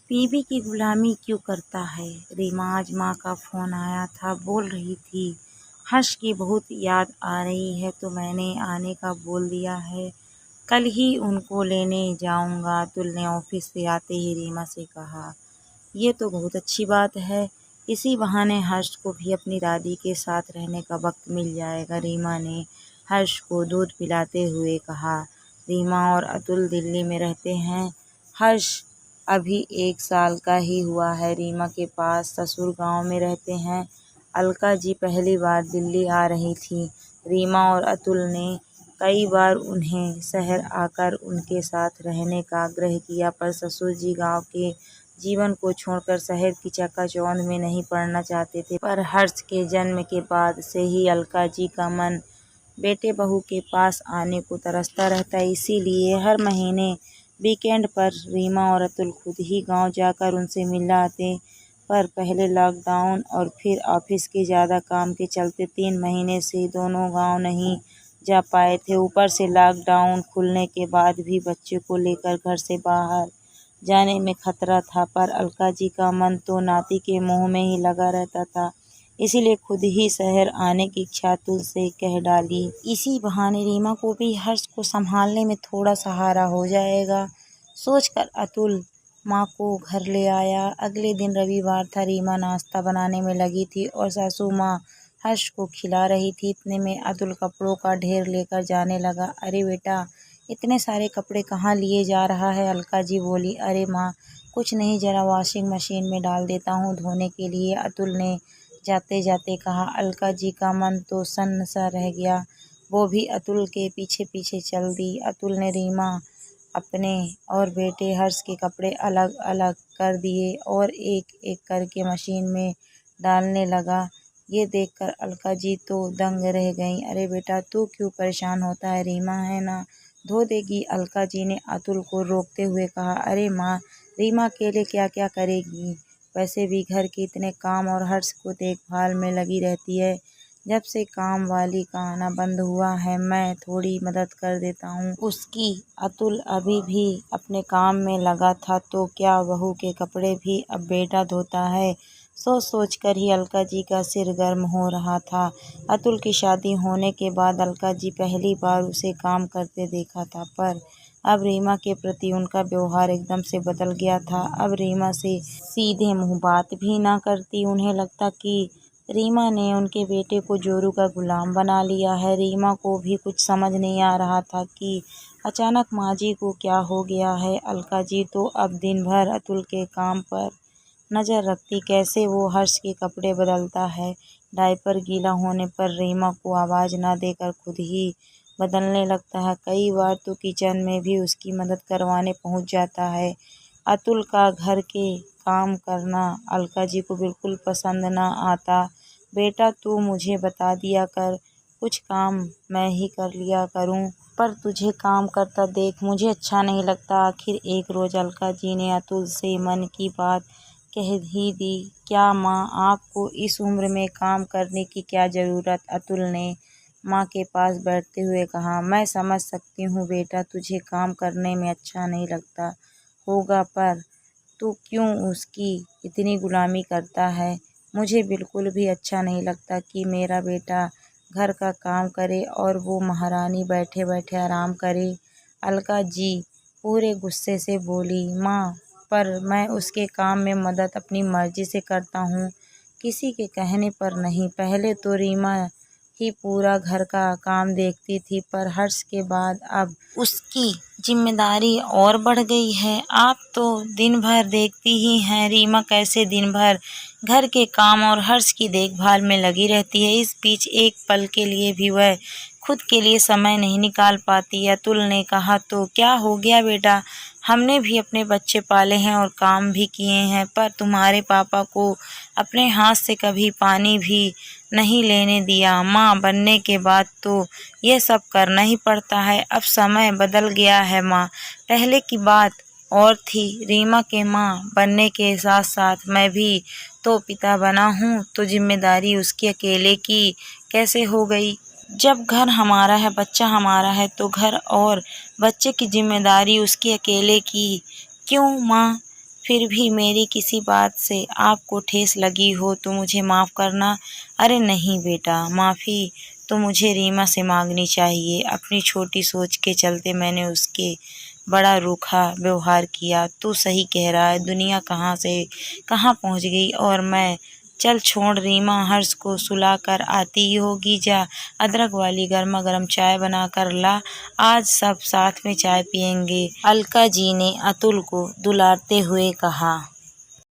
बीवी की गुलामी क्यों करता है। रीमा, आज माँ का फ़ोन आया था, बोल रही थी हर्ष की बहुत याद आ रही है तो मैंने आने का बोल दिया है। कल ही उनको लेने जाऊंगा। अतुल ने ऑफिस से आते ही रीमा से कहा। ये तो बहुत अच्छी बात है। इसी बहाने हर्ष को भी अपनी दादी के साथ रहने का वक्त मिल जाएगा। रीमा ने हर्ष को दूध पिलाते हुए कहा। रीमा और अतुल दिल्ली में रहते हैं। हर्ष अभी 1 साल का ही हुआ है। रीमा के पास ससुर गांव में रहते हैं। अलका जी पहली बार दिल्ली आ रही थी। रीमा और अतुल ने कई बार उन्हें शहर आकर उनके साथ रहने का आग्रह किया, पर ससुर जी गांव के जीवन को छोड़कर शहर की चकाचौंध में नहीं पड़ना चाहते थे। पर हर्ष के जन्म के बाद से ही अलका जी का मन बेटे बहू के पास आने को तरसता रहता है। इसीलिए हर महीने वीकेंड पर रीमा और अतुल खुद ही गांव जाकर उनसे मिल आते। पर पहले लॉकडाउन और फिर ऑफिस के ज़्यादा काम के चलते 3 महीने से दोनों गांव नहीं जा पाए थे। ऊपर से लॉकडाउन खुलने के बाद भी बच्चे को लेकर घर से बाहर जाने में खतरा था। पर अलका जी का मन तो नाती के मुंह में ही लगा रहता था। इसीलिए खुद ही शहर आने की इच्छा अतुल से कह डाली। इसी बहाने रीमा को भी हर्ष को संभालने में थोड़ा सहारा हो जाएगा, सोचकर अतुल माँ को घर ले आया। अगले दिन रविवार था। रीमा नाश्ता बनाने में लगी थी और सासू माँ हर्ष को खिला रही थी। इतने में अतुल कपड़ों का ढेर लेकर जाने लगा। अरे बेटा, इतने सारे कपड़े कहाँ लिए जा रहा है। अलका जी बोली। अरे माँ, कुछ नहीं, जरा वॉशिंग मशीन में डाल देता हूँ धोने के लिए, अतुल ने जाते जाते कहा। अलका जी का मन तो सन्न सा रह गया। वो भी अतुल के पीछे पीछे चल दी। अतुल ने रीमा, अपने और बेटे हर्ष के कपड़े अलग अलग कर दिए और एक एक करके मशीन में डालने लगा। ये देखकर अलका जी तो दंग रह गईं। अरे बेटा, तू क्यों परेशान होता है, रीमा है ना, धो देगी। अलका जी ने अतुल को रोकते हुए कहा। अरे माँ, रीमा अकेले क्या क्या करेगी, वैसे भी घर के इतने काम और हर्ष को देखभाल में लगी रहती है। जब से काम वाली का आना बंद हुआ है, मैं थोड़ी मदद कर देता हूँ उसकी। अतुल अभी भी अपने काम में लगा था तो क्या बहू के कपड़े भी अब बेटा धोता है। सोच सोच कर ही अलका जी का सिर गर्म हो रहा था। अतुल की शादी होने के बाद अलका जी पहली बार उसे काम करते देखा था, पर अब रीमा के प्रति उनका व्यवहार एकदम से बदल गया था। अब रीमा से सीधे मुंह बात भी ना करती। उन्हें लगता कि रीमा ने उनके बेटे को जोरू का गुलाम बना लिया है। रीमा को भी कुछ समझ नहीं आ रहा था कि अचानक माँ जी को क्या हो गया है। अलका जी तो अब दिन भर अतुल के काम पर नज़र रखती, कैसे वो हर्ष के कपड़े बदलता है, डायपर गीला होने पर रीमा को आवाज़ ना देकर खुद ही बदलने लगता है। कई बार तो किचन में भी उसकी मदद करवाने पहुंच जाता है। अतुल का घर के काम करना अलका जी को बिल्कुल पसंद ना आता। बेटा, तू मुझे बता दिया कर, कुछ काम मैं ही कर लिया करूं, पर तुझे काम करता देख मुझे अच्छा नहीं लगता। आखिर एक रोज़ अलका जी ने अतुल से मन की बात कह ही दी। क्या माँ, आपको इस उम्र में काम करने की क्या ज़रूरत, अतुल ने माँ के पास बैठते हुए कहा। मैं समझ सकती हूँ बेटा, तुझे काम करने में अच्छा नहीं लगता होगा, पर तू क्यों उसकी इतनी गुलामी करता है। मुझे बिल्कुल भी अच्छा नहीं लगता कि मेरा बेटा घर का काम करे और वो महारानी बैठे बैठे आराम करे। अलका जी पूरे गुस्से से बोली। माँ, पर मैं उसके काम में मदद अपनी मर्जी से करता हूँ, किसी के कहने पर नहीं। पहले तो रीमा ही पूरा घर का काम देखती थी, पर हर्ष के बाद अब उसकी जिम्मेदारी और बढ़ गई है। आप तो दिन भर देखती ही हैं रीमा कैसे दिन भर घर के काम और हर्ष की देखभाल में लगी रहती है। इस बीच एक पल के लिए भी वह खुद के लिए समय नहीं निकाल पाती। अतुल ने कहा। तो क्या हो गया बेटा, हमने भी अपने बच्चे पाले हैं और काम भी किए हैं, पर तुम्हारे पापा को अपने हाथ से कभी पानी भी नहीं लेने दिया। माँ बनने के बाद तो ये सब करना ही पड़ता है। अब समय बदल गया है माँ, पहले की बात और थी। रीमा के माँ बनने के साथ साथ मैं भी तो पिता बना हूँ, तो जिम्मेदारी उसकी अकेले की कैसे हो गई। जब घर हमारा है, बच्चा हमारा है, तो घर और बच्चे की जिम्मेदारी उसकी अकेले की क्यों माँ। फिर भी मेरी किसी बात से आपको ठेस लगी हो तो मुझे माफ़ करना। अरे नहीं बेटा, माफ़ी तो मुझे रीमा से मांगनी चाहिए। अपनी छोटी सोच के चलते मैंने उसके बड़ा रूखा व्यवहार किया। तू सही कह रहा है, दुनिया कहाँ से कहाँ पहुँच गई। और मैं चल छोड़ रीमा, हर्ष को सुला कर आती ही होगी। जा अदरक वाली गर्मा गर्म चाय बना कर ला, आज सब साथ में चाय पियेंगे। अलका जी ने अतुल को दुलारते हुए कहा।